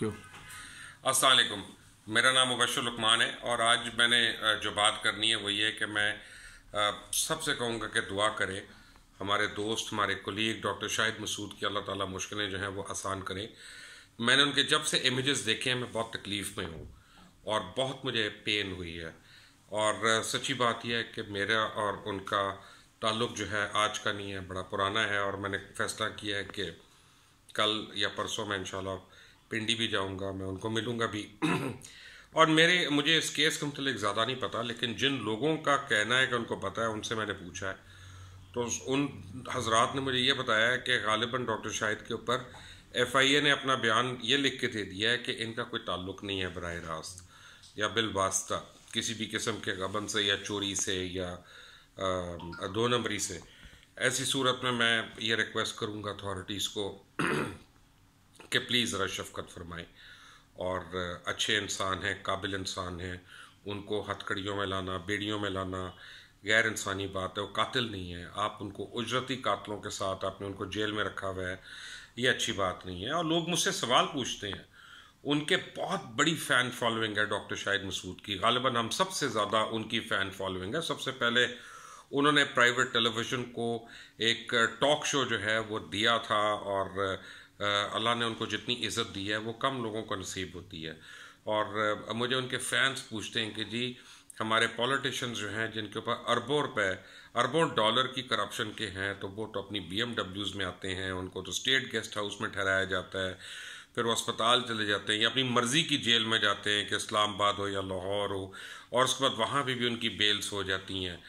क्यों? अस्सलाम वालेकुम। मेरा नाम मुबश्शिर लुकमान है और आज मैंने जो बात करनी है वो ये है कि मैं सबसे कहूँगा कि दुआ करें, हमारे दोस्त, हमारे कोलीग डॉक्टर शाहिद मसूद की अल्लाह ताला मुश्किलें जो हैं वो आसान करें। मैंने उनके जब से इमेजेस देखे हैं मैं बहुत तकलीफ़ में हूँ और बहुत मुझे पेन हुई है। और सच्ची बात यह है कि मेरा और उनका ताल्लुक़ जो है आज का नहीं है, बड़ा पुराना है। और मैंने फ़ैसला किया है कि कल या परसों मैं इंशाल्लाह पिंडी भी जाऊंगा, मैं उनको मिलूंगा भी। और मुझे इस केस के मतलब ज़्यादा नहीं पता, लेकिन जिन लोगों का कहना है कि उनको पता है उनसे मैंने पूछा है, तो उन हजरात ने मुझे ये बताया है कि गालिबन डॉक्टर शाहिद के ऊपर FIA ने अपना बयान ये लिख के दे दिया है कि इनका कोई ताल्लुक़ नहीं है बराह रास्त या बिलवास्ता किसी भी किस्म के गबन से या चोरी से या दो नंबरी से। ऐसी सूरत में मैं ये रिक्वेस्ट करूँगा अथॉरिटीज़ को कि प्लीज़ ज़रा शफ़क़त फरमाएं। और अच्छे इंसान हैं, काबिल इंसान हैं, उनको हथकड़ियों में लाना, बेड़ियों में लाना गैर इंसानी बात है। वो कातिल नहीं है, आप उनको उजरती कातिलों के साथ आपने उनको जेल में रखा हुआ है, ये अच्छी बात नहीं है। और लोग मुझसे सवाल पूछते हैं, उनके बहुत बड़ी फ़ैन फॉलोइंग है डॉक्टर शाहिद मसूद की, गालिबन हम सबसे ज़्यादा उनकी फ़ैन फॉलोइंग है। सबसे पहले उन्होंने प्राइवेट टेलीविज़न को एक टॉक शो जो है वो दिया था, और अल्लाह ने उनको जितनी इज़्ज़त दी है वो कम लोगों को नसीब होती है। और मुझे उनके फैंस पूछते हैं कि जी हमारे पॉलिटिशियंस जो हैं जिनके ऊपर अरबों रुपए, अरबों डॉलर की करप्शन के हैं, तो वो तो अपनी BMWs में आते हैं, उनको तो स्टेट गेस्ट हाउस में ठहराया जाता है, फिर वो अस्पताल चले जाते हैं या अपनी मर्ज़ी की जेल में जाते हैं कि इस्लामाबाद हो या लाहौर हो, और उसके बाद वहाँ भी उनकी बेल्स हो जाती हैं।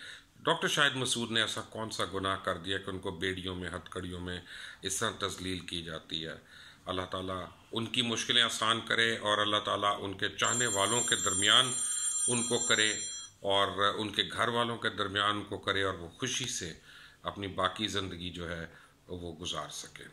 डॉक्टर शाहिद मसूद ने ऐसा कौन सा गुनाह कर दिया कि उनको बेड़ियों में, हथकड़ियों में इस तरह तजलील की जाती है। अल्लाह ताला उनकी मुश्किलें आसान करे और अल्लाह ताला उनके चाहने वालों के दरमियान उनको करे और उनके घर वालों के दरमियान उनको करे और वो खुशी से अपनी बाकी ज़िंदगी जो है वो गुजार सके।